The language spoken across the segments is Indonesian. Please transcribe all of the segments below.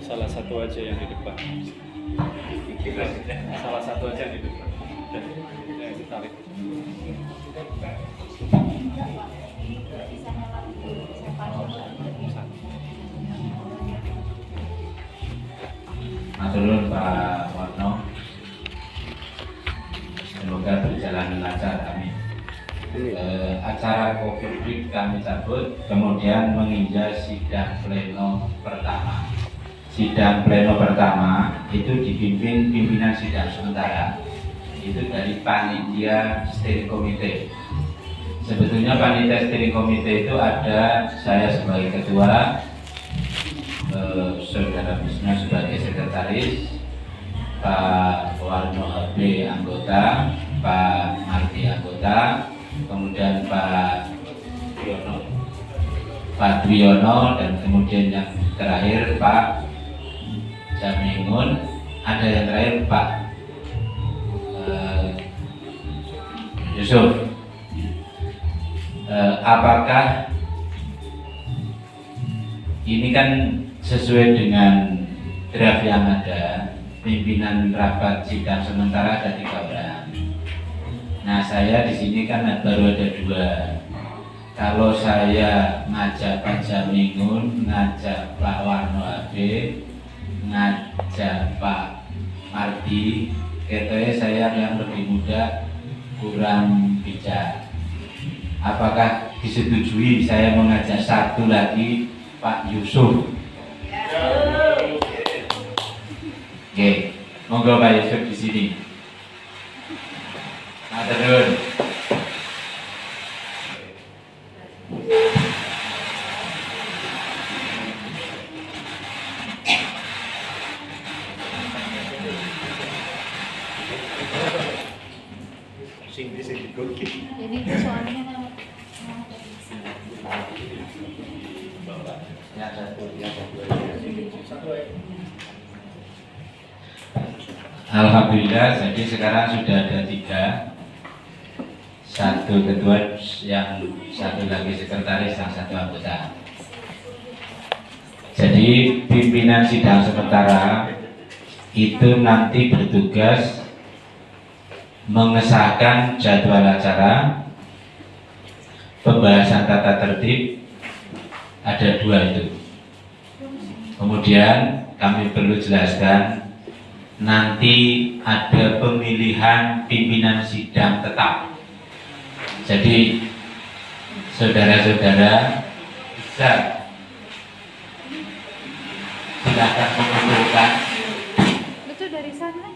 Salah satu aja yang di depan. Salah satu aja di depan. Dan ditarik. Maturun Pak Warno, semoga berjalan lancar, amin. Acara COVID kami cabut, kemudian menginjak sidang pleno pertama. Sidang pleno pertama itu dipimpin pimpinan sidang sementara, itu dari panitia steering committee. Sebetulnya panitia steering committee itu ada saya sebagai ketua, Saudara Bisma sebagai sekretaris, Pak Warno HB anggota, Pak Marti anggota, kemudian Pak Dwiono, dan kemudian yang terakhir Pak Jamingun, ada yang terakhir Pak Yusuf. Apakah ini kan sesuai dengan draft yang ada, pimpinan rapat sidang sementara ada 3 orang. Nah, saya di sini kan baru ada 2. Kalau saya ngajak Pak Jamingun, ngajak Pak Warno AB, ngajak Pak Mardi, katanya saya yang lebih muda, kurang bijak. Apakah disetujui saya mengajak satu lagi Pak Yusuf? Oke, monggo Pak Yusuf di sini. Maturun. Jadi soalnya Alhamdulillah, jadi sekarang sudah ada 3, satu ketua, yang satu lagi sekretaris, yang satu anggota. Jadi pimpinan sidang sementara itu nanti bertugas mengesahkan jadwal acara, pembahasan tata tertib, ada 2 itu. Kemudian kami perlu jelaskan, nanti ada pemilihan pimpinan sidang tetap. Jadi saudara-saudara bisa silakan mengumpulkan. itu dari sana.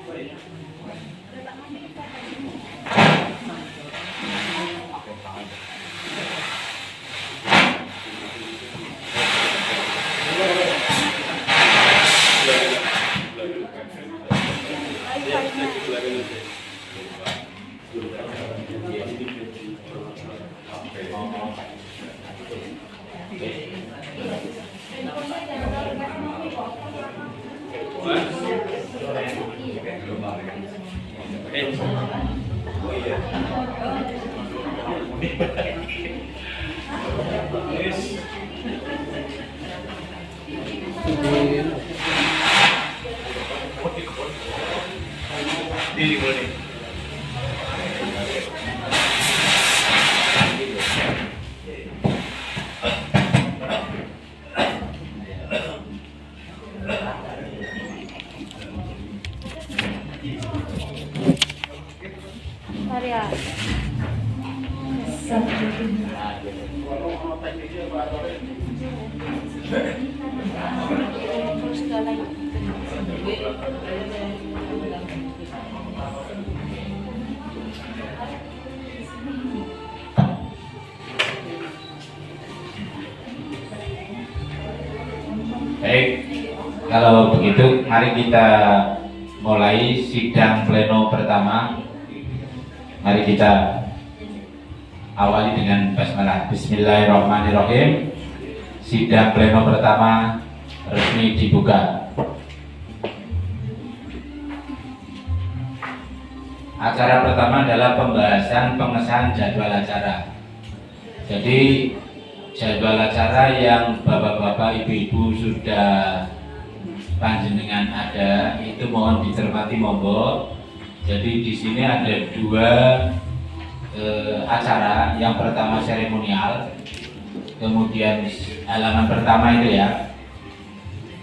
Maria. Terus segala itu. Baik, kalau begitu mari kita mulai sidang pleno pertama. Mari kita awali dengan basmalah. Bismillahirrahmanirrahim. Sidang pleno pertama resmi dibuka. Acara pertama adalah pembahasan pengesahan jadwal acara. Jadi jadwal acara yang bapak-bapak, ibu-ibu sudah panjenengan ada itu mohon dicermati monggo. Jadi di sini ada dua acara. Yang pertama seremonial, kemudian halaman pertama itu ya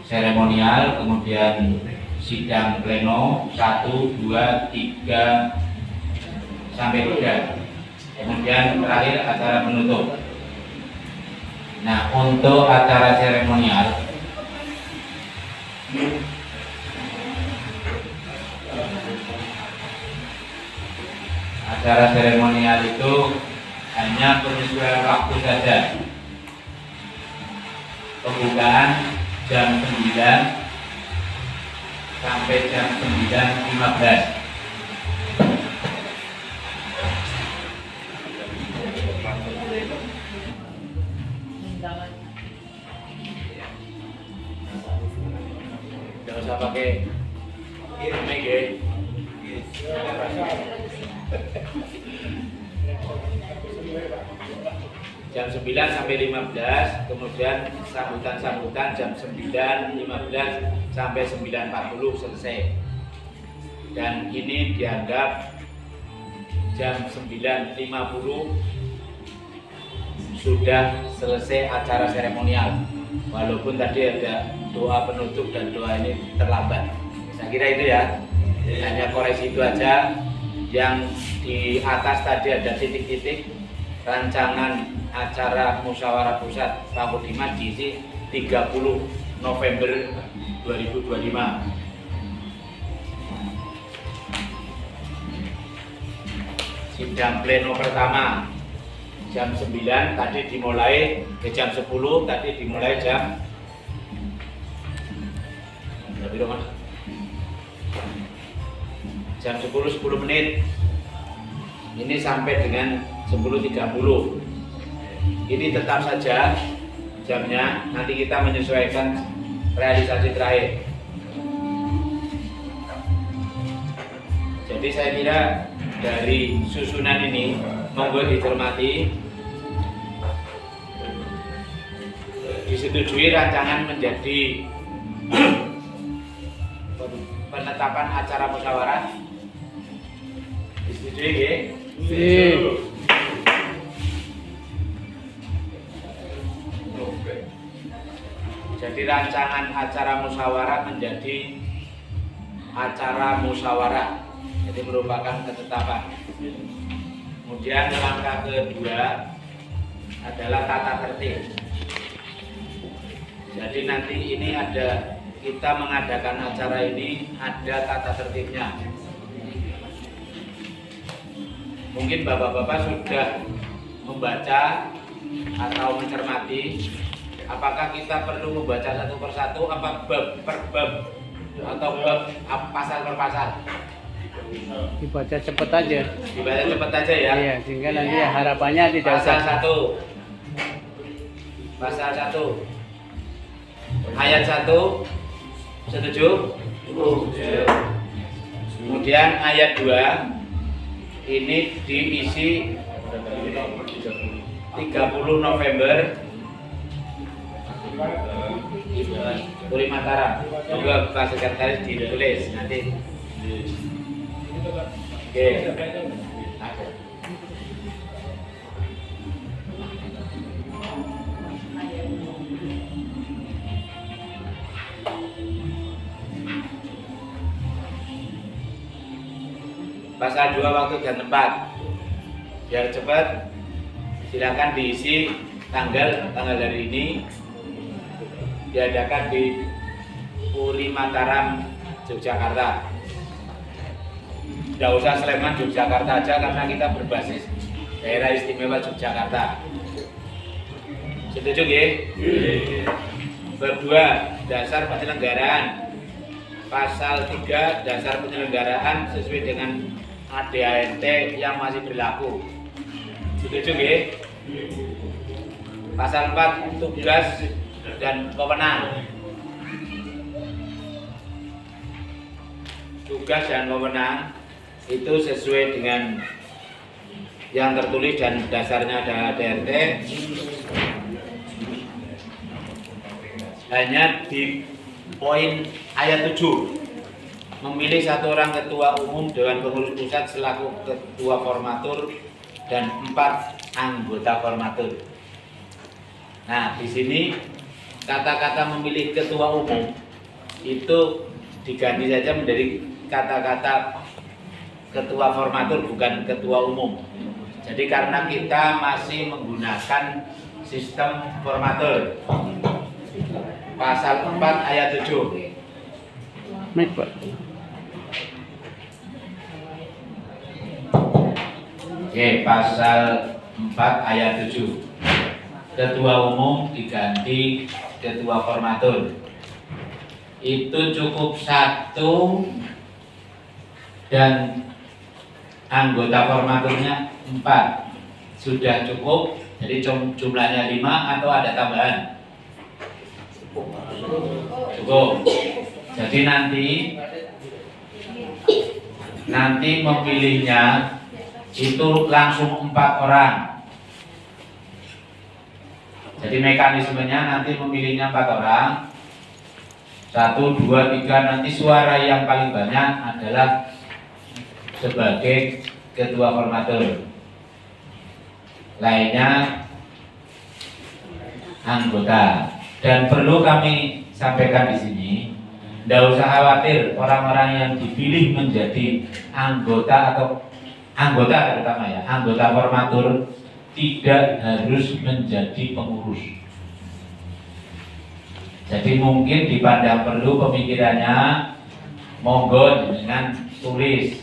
seremonial, kemudian sidang pleno 1, 2, 3 sampai 3. Kemudian terakhir acara penutup. Nah, untuk acara seremonial itu hanya penyesuaian waktu saja. Pembukaan jam 9 sampai jam 9.15. Jangan usah pakai mic ya. Jam 9 sampai 15, kemudian sambutan-sambutan jam 9.15 sampai 9.40 selesai. Dan ini dianggap jam 9.50 sudah selesai acara seremonial. Walaupun tadi ada doa penutup dan doa ini terlambat. Saya kira itu ya. Hanya koreksi itu aja. Yang di atas tadi ada titik-titik. Rancangan acara musyawarah pusat Pakudimas diisi 30 November 2025. Sidang pleno pertama jam 9 tadi dimulai jam 10 tadi dimulai jam jam 10 menit. Ini sampai dengan 10.30. Ini tetap saja jamnya, nanti kita menyesuaikan realisasi terakhir. Jadi saya kira dari susunan ini monggo dicermati, disetujui rancangan menjadi penetapan acara musyawarah. Disetujui ya? Jadi rancangan acara musyawarah menjadi acara musyawarah, jadi merupakan ketetapan. Kemudian langkah kedua adalah tata tertib. Jadi nanti ini ada, kita mengadakan acara ini ada tata tertibnya. Mungkin bapak-bapak sudah membaca atau mencermati. Apakah kita perlu membaca satu persatu, apa bab per bab atau bab pasal per pasal? Dibaca cepet aja. Dibaca cepet aja ya. Iya, sehingga nanti harapannya tidak pasal usah. 1. Pasal 1. Ayat 1. Setuju? Kemudian ayat 2 ini diisi 30 November Puri Mataram. Juga Pak Sekretaris ditulis nanti. Oke. Pasal 2 waktu dan tempat. Biar cepat, silakan diisi tanggal dari ini. Diadakan di Puri Mataram, Yogyakarta. Tidak usah Sleman, Yogyakarta aja karena kita berbasis daerah istimewa Yogyakarta. Setuju ya? Bab 2 dasar penyelenggaraan. Pasal 3 dasar penyelenggaraan sesuai dengan ADANT yang masih berlaku. Setuju ya? Pasal 4 tugas dan wewenang. tugas dan wewenang itu sesuai dengan yang tertulis dan dasarnya ada ADRT. Hanya di poin ayat 7 memilih satu orang ketua umum Dewan Pengurus Pusat selaku ketua formatur dan 4 anggota formatur. Nah, di sini kata-kata memilih ketua umum itu diganti saja menjadi kata-kata ketua formatur, bukan ketua umum. Jadi karena kita masih menggunakan sistem formatur, pasal 4 ayat 7. Mic, Pak. Oke, pasal 4 ayat 7. Ketua umum diganti ketua formatur. Itu cukup 1 dan anggota formaturnya 4. Sudah cukup. Jadi jumlahnya 5 atau ada tambahan? Cukup. Jadi nanti memilihnya itu langsung 4 orang. Jadi mekanismenya nanti memilihnya 4 orang. 1, 2, 3, nanti suara yang paling banyak adalah sebagai ketua formatur. Lainnya anggota. Dan perlu kami sampaikan di sini, tidak usah khawatir orang-orang yang dipilih menjadi anggota atau anggota terutama ya, anggota formatur tidak harus menjadi pengurus. Jadi mungkin dipandang perlu pemikirannya, monggo dengan tulis,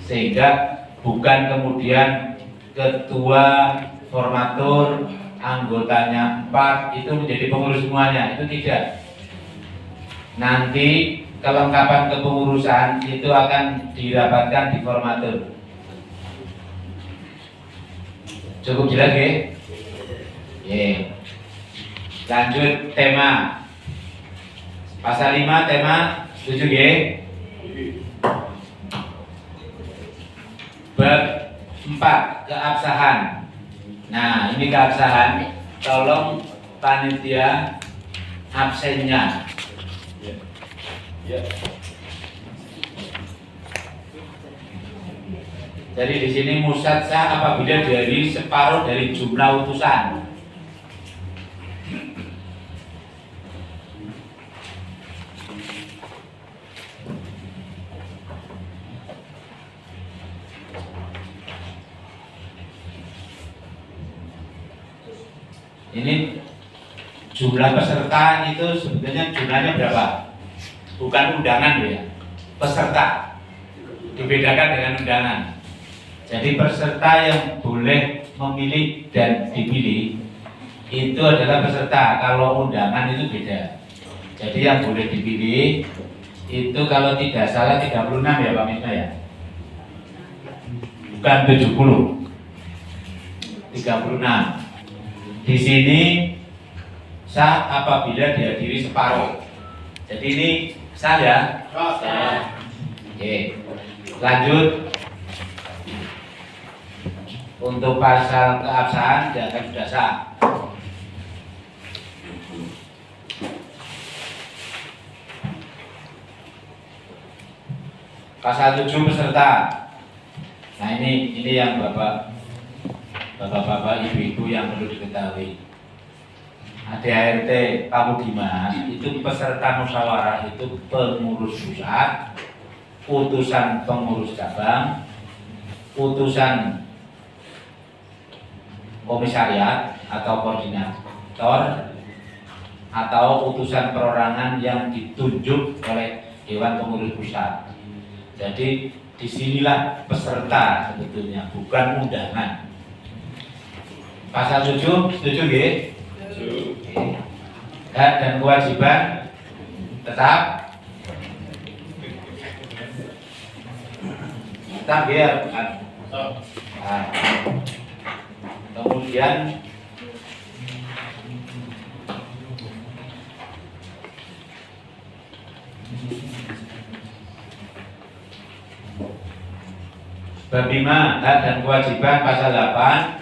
sehingga bukan kemudian ketua formatur anggotanya 4 itu menjadi pengurus semuanya, itu tidak. Nanti kelengkapan kepengurusan itu akan dirapatkan di formatur. Cukup jelas ya? Lanjut tema pasal 5 tema 7 ya. Bab 4 keabsahan. Nah, ini keabsahan. Tolong panitia absennya. Ya. Jadi di sini musyatsah apabila dari separuh dari jumlah utusan. Ini jumlah peserta itu sebetulnya jumlahnya berapa? Bukan undangan ya, peserta. Dibedakan dengan undangan. Jadi peserta yang boleh memilih dan dipilih itu adalah peserta. Kalau undangan itu beda. Jadi yang boleh dipilih itu kalau tidak salah 36 ya Pak Misma ya. Bukan 70. 36. Di sini sah apabila dihadiri separuh. Jadi ini sah ya? Sah. Oke. Lanjut. Untuk pasal keabsahan dianggap sudah sah. Pasal 7 peserta. Nah ini yang Bapak-bapak, ibu-ibu yang perlu diketahui. ADART Pamudimas itu peserta musyawarah itu pengurus pusat, utusan pengurus cabang, utusan komisariat atau koordinator, atau utusan perorangan yang ditunjuk oleh Dewan Pengurus Pusat. Jadi disinilah peserta sebetulnya, bukan undangan. Pasal 7, setuju ya? Hak dan kewajiban tetap ya. Nah, kemudian Bab 5 hak dan kewajiban pasal 8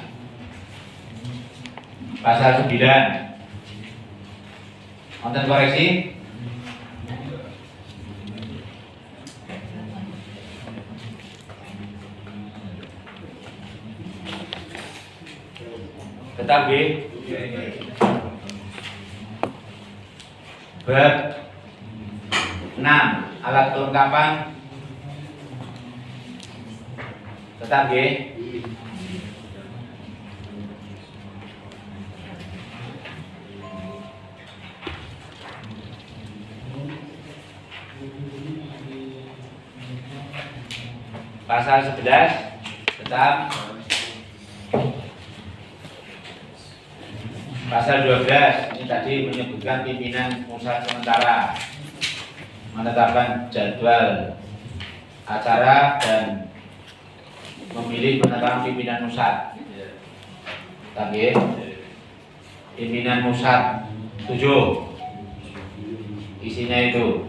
pasal 9. Wonten koreksi? Tetap B. Bab 6 alat kelengkapan. Tetap G. Pasal 11 tetap. Pasal 12 ini tadi menyebutkan pimpinan pusat sementara, menetapkan jadwal acara dan memilih penetapan pimpinan pusat. Tapi pimpinan pusat 7 isinya itu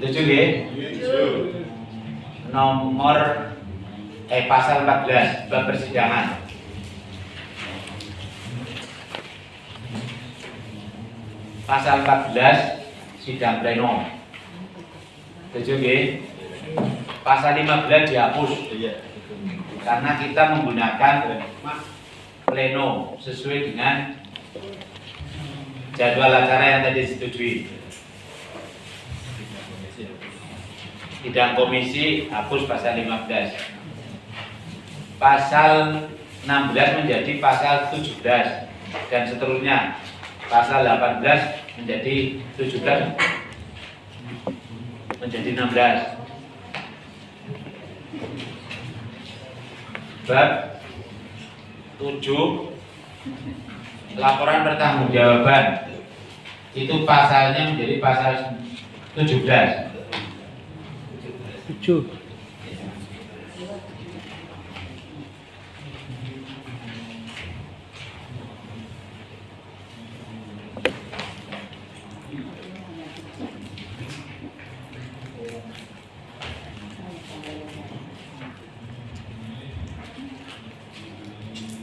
setuju ya? Nomor pasal 14 bab persidangan. Pasal 14 sidang pleno. Setuju ya? Pasal 15 dihapus. Karena kita menggunakan pleno sesuai dengan jadwal acara yang tadi disetujui. Sidang komisi hapus pasal 15. Pasal 16 menjadi pasal 17 dan seterusnya. Pasal 18 menjadi 17 menjadi 16. Bab 7 laporan pertanggungjawaban. Itu pasalnya menjadi pasal 17. 7.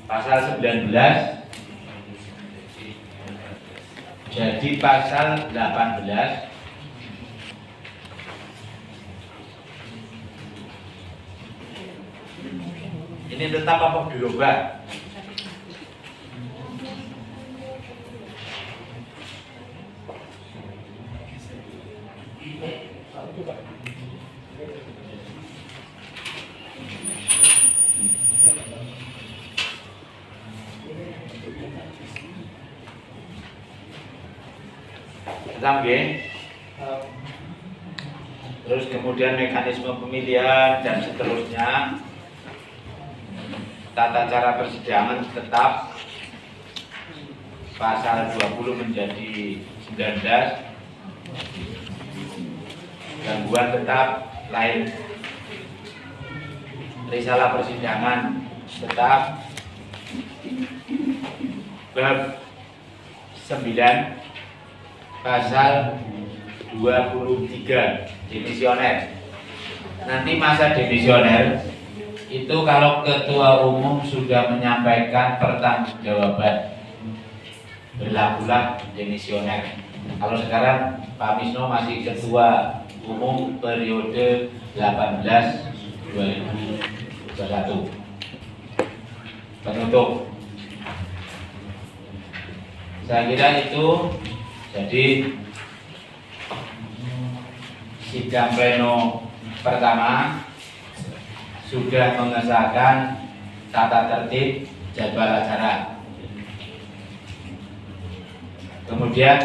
Pasal 19 jadi pasal 18. Ini tetap apa dirubah? Tetap ya? Terus kemudian mekanisme pemilihan dan seterusnya. Tata cara persidangan tetap. Pasal 20 menjadi 19. Gangguan tetap lain. Risalah persidangan tetap. Bab 9 pasal 23 demisioner. Nanti masa demisioner itu kalau ketua umum sudah menyampaikan pertanggungjawaban, berlakulah demisioner. Kalau sekarang Pak Misno masih ketua umum periode 18-2021 penutup. Saya kira itu. Jadi sidang pleno pertama sudah mengesahkan tata tertib jadwal acara. Kemudian